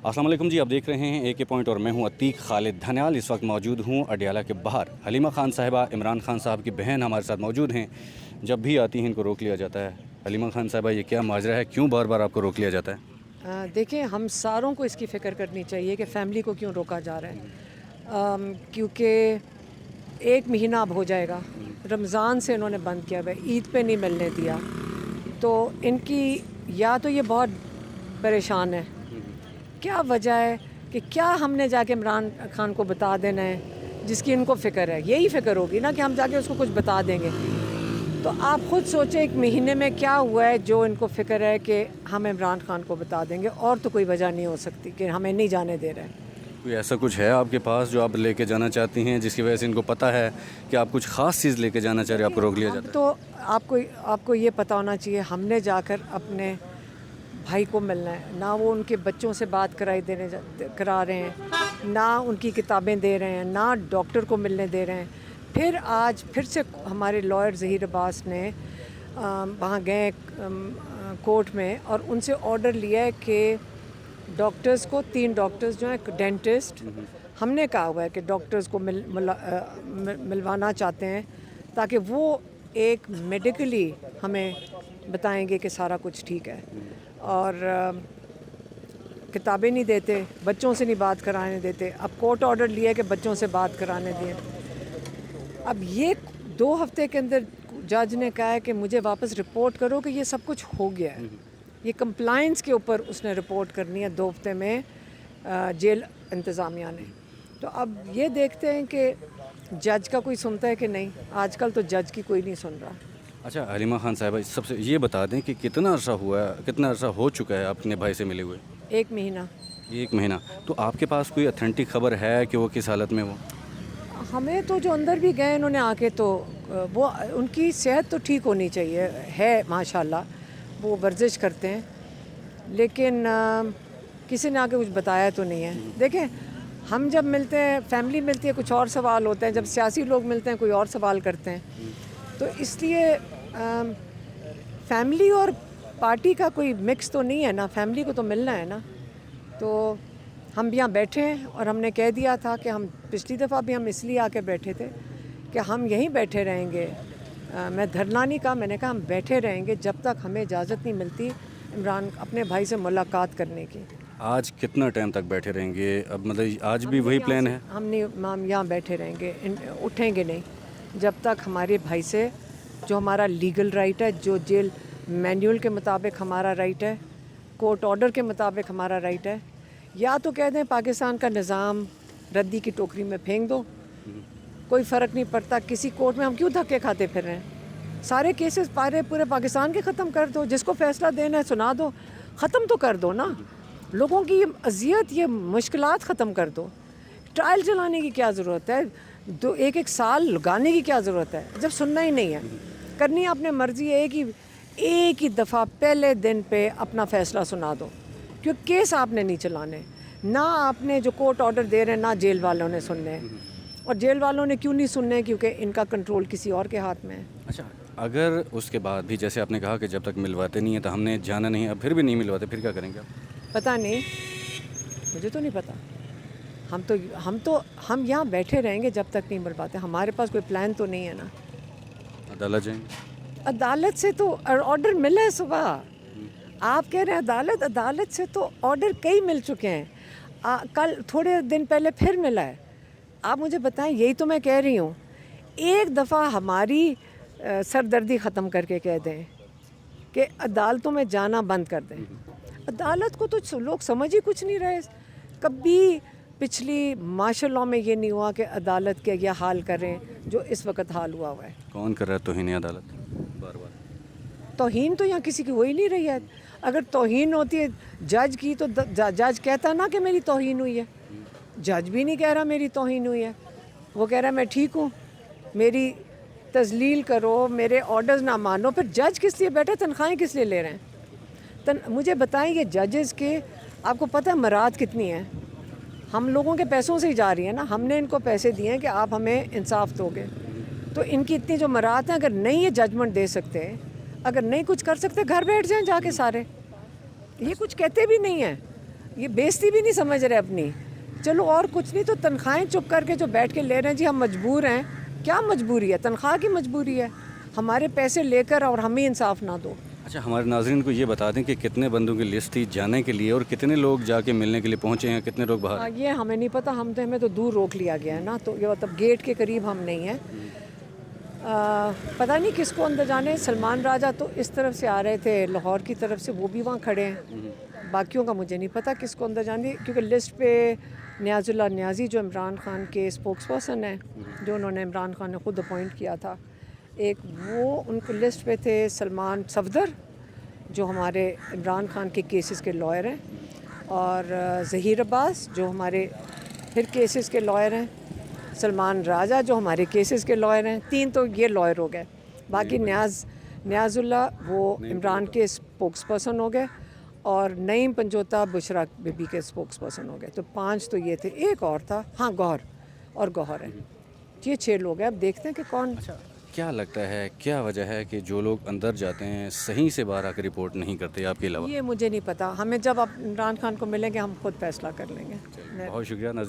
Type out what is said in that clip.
अस्सलाम वालेकुम जी, आप देख रहे हैं AK पॉइंट और मैं हूं अतीक खालिद धन्याल। इस वक्त मौजूद हूं अडियाला के बाहर। हलीमा खान साहिबा, इमरान खान साहब की बहन हमारे साथ मौजूद हैं। जब भी आती हैं इनको रोक लिया जाता है। हलीमा खान साहिबा, ये क्या माजरा है, क्यों बार बार आपको रोक लिया जाता है? देखिए, हम सारों को इसकी फ़िक्र करनी चाहिए कि फ़ैमिली को क्यों रोका जा रहा है। क्योंकि 1 महीना अब हो जाएगा, रमज़ान से इन्होंने बंद किया हुआ है, ईद पे नहीं मिलने दिया। तो इनकी या तो ये बहुत परेशान है, क्या वजह है कि क्या हमने जाके इमरान खान को बता देना है जिसकी इनको फ़िक्र है? यही फ़िक्र होगी ना कि हम जाके उसको कुछ बता देंगे। तो आप ख़ुद सोचें 1 महीने में क्या हुआ है जो इनको फ़िक्र है कि हम इमरान खान को बता देंगे, और तो कोई वजह नहीं हो सकती कि हमें नहीं जाने दे रहे हैं। कोई ऐसा कुछ है आपके पास जो आप लेके जाना चाहती हैं, जिसकी वजह से इनको पता है कि आप कुछ ख़ास चीज़ लेके जाना चाह रहे हैं, आपको रोक लिया अब जाता है? तो आपको ये पता होना चाहिए, हमने जाकर अपने भाई को मिलना है, ना वो उनके बच्चों से बात करा रहे हैं, ना उनकी किताबें दे रहे हैं, ना डॉक्टर को मिलने दे रहे हैं। फिर आज फिर से हमारे लॉयर ज़हीर अब्बास ने वहाँ गए कोर्ट में और उनसे ऑर्डर लिया है कि डॉक्टर्स को 3 डॉक्टर्स जो हैं, डेंटिस्ट, हमने कहा हुआ है कि डॉक्टर्स को मिलवाना चाहते हैं ताकि वो एक मेडिकली हमें बताएंगे कि सारा कुछ ठीक है। और किताबें नहीं देते, बच्चों से नहीं बात कराने देते। अब कोर्ट ऑर्डर लिया है कि बच्चों से बात कराने दें। अब ये 2 हफ्ते के अंदर जज ने कहा है कि मुझे वापस रिपोर्ट करो कि ये सब कुछ हो गया है। ये कंप्लाइंस के ऊपर उसने रिपोर्ट करनी है 2 हफ्ते में जेल इंतज़ामिया ने। तो अब ये देखते हैं कि जज का कोई सुनता है कि नहीं। आजकल तो जज की कोई नहीं सुन रहा। अच्छा हलीमा खान साहिबा, सबसे ये बता दें कि कितना अर्सा हो चुका है अपने भाई से मिले हुए? 1 महीना। 1 महीना। तो आपके पास कोई ऑथेंटिक खबर है कि वो किस हालत में वो? हमें तो जो अंदर भी गए उन्होंने आके, तो वो उनकी सेहत तो ठीक होनी चाहिए है, माशाल्लाह, वो वर्जिश करते हैं, लेकिन किसी ने आके कुछ बताया तो नहीं है। देखें, हम जब मिलते हैं, फैमिली मिलती है, कुछ और सवाल होते हैं, जब सियासी लोग मिलते हैं कोई और सवाल करते हैं। तो इसलिए फैमिली और पार्टी का कोई मिक्स तो नहीं है ना, फैमिली को तो मिलना है ना। तो हम भी यहाँ बैठे हैं और हमने कह दिया था कि हम पिछली दफ़ा भी हम इसलिए आके बैठे थे कि हम यहीं बैठे रहेंगे। मैं धरना नहीं कहा, मैंने कहा हम बैठे रहेंगे जब तक हमें इजाज़त नहीं मिलती इमरान अपने भाई से मुलाकात करने की। आज कितना टाइम तक बैठे रहेंगे? अब मतलब आज भी वही प्लान है? हम यहाँ बैठे रहेंगे, उठेंगे नहीं जब तक हमारे भाई से, जो हमारा लीगल राइट है, जो जेल मैनुअल के मुताबिक हमारा राइट है, कोर्ट ऑर्डर के मुताबिक हमारा राइट है, या तो कह दें पाकिस्तान का निज़ाम रद्दी की टोकरी में फेंक दो, कोई फ़र्क नहीं पड़ता। किसी कोर्ट में हम क्यों धक्के खाते फिर रहे हैं? सारे केसेस पूरे पाकिस्तान के ख़त्म कर दो, जिसको फ़ैसला देना है सुना दो, ख़त्म तो कर दो ना। लोगों की ये अजियत, ये मुश्किलात ख़त्म कर दो। ट्रायल चलाने की क्या ज़रूरत है? 1 साल लगाने की क्या ज़रूरत है जब सुनना ही नहीं है? करनी अपने मर्ज़ी है एक ही दफ़ा पहले दिन पे अपना फ़ैसला सुना दो, क्योंकि केस आपने नहीं चलाने, ना आपने जो कोर्ट ऑर्डर दे रहे हैं, ना जेल वालों ने सुनने हैं। और जेल वालों ने क्यों नहीं सुनने? क्योंकि इनका कंट्रोल किसी और के हाथ में है। अच्छा, अगर उसके बाद भी जैसे आपने कहा कि जब तक मिलवाते नहीं है तो हमने जाना नहीं, अब फिर भी नहीं मिलवाते, फिर क्या करेंगे आप? पता नहीं, मुझे तो नहीं पता। हम यहाँ बैठे रहेंगे जब तक नहीं मिलवाते। हमारे पास कोई प्लान तो नहीं है ना। अदालत जाएंगे? अदालत से तो ऑर्डर मिला है सुबह। आप कह रहे हैं अदालत से तो ऑर्डर कई मिल चुके हैं। कल थोड़े दिन पहले फिर मिला है। आप मुझे बताएं, यही तो मैं कह रही हूँ, एक दफ़ा हमारी सरदर्दी ख़त्म करके कह दें कि अदालतों में जाना बंद कर दें। अदालत को तो लोग समझ ही कुछ नहीं रहे। कभी पिछली मार्शल लॉ में ये नहीं हुआ कि अदालत के यह हाल करें जो इस वक्त हाल हुआ है। कौन कर रहा है तौहीन अदालत बार बार? तौहीन तो यहाँ किसी की हो ही नहीं रही है। अगर तौहीन होती है जज की तो जज कहता ना कि मेरी तौहीन हुई है। जज भी नहीं कह रहा मेरी तौहीन हुई है, वो कह रहा है मैं ठीक हूँ, मेरी तजलील करो, मेरे ऑर्डर्स ना मानो। फिर जज किस लिए बैठे, तनख्वाहें किस लिए ले रहे हैं? मुझे बताएं, ये जजेस के आपको पता है मराद कितनी है? हम लोगों के पैसों से ही जा रही है ना। हमने इनको पैसे दिए हैं कि आप हमें इंसाफ दोगे, तो इनकी इतनी जो मराद हैं, अगर नहीं ये जजमेंट दे सकते, अगर नहीं कुछ कर सकते, घर बैठ जाएं जाके सारे। ये कुछ कहते भी नहीं हैं। یہ बेइज्जती भी नहीं समझ रहे अपनी. चलो और कुछ नहीं तो तनख्वाहें चुप करके जो बैठ के ले रहे हैं जी हम मजबूर हैं. क्या मजबूरी है? तनख्वाह की मजबूरी है. हमारे पैसे लेकर और हमें इंसाफ ना दो. अच्छा, हमारे नाज़रीन को ये बता दें कि कितने बंदों की लिस्ट थी जाने के लिए और कितने लोग जाके मिलने के लिए पहुँचे हैं, कितने लोग बाहर? ये हमें नहीं पता. हमें तो दूर रोक लिया गया है ना, तो ये मतलब गेट के करीब हम नहीं हैं. पता नहीं किसको अंदर जाने. सलमान राजा तो इस तरफ से आ रहे थे लाहौर की तरफ से, वो भी वहाँ खड़े हैं. बाकियों का मुझे नहीं पता किसको अंदर जाने, क्योंकि लिस्ट पे नियाज़ुल्लाह नियाज़ी जो इमरान खान के स्पोक्स पर्सन हैं, जो उन्होंने इमरान खान ने ख़ुद अपॉइंट किया था, एक वो उनके लिस्ट पे थे. सलमान सफदर जो हमारे इमरान खान के केसेस के लॉयर हैं, और ज़हीर अब्बास जो हमारे फिर केसेस के लॉयर हैं. सलमान राजा जो हमारे केसेस के लॉयर हैं. 3 तो ये लॉयर हो गए. बाकी नियाज़ुल्लाह वो इमरान के स्पोक्स पर्सन हो गए, और नईम पंजोता बुशरा बीबी के स्पोक्स पर्सन हो गए. तो 5 तो ये थे. एक और था, हाँ गौहर है. ये 6 लोग हैं. अब देखते हैं कि कौन. क्या लगता है क्या वजह है कि जो लोग अंदर जाते हैं सही से बाहर आकर रिपोर्ट नहीं करते आपके अलावा? ये मुझे नहीं पता. हमें जब आप इमरान खान को मिलेंगे हम खुद फैसला कर लेंगे. बहुत शुक्रिया नाज़रीन.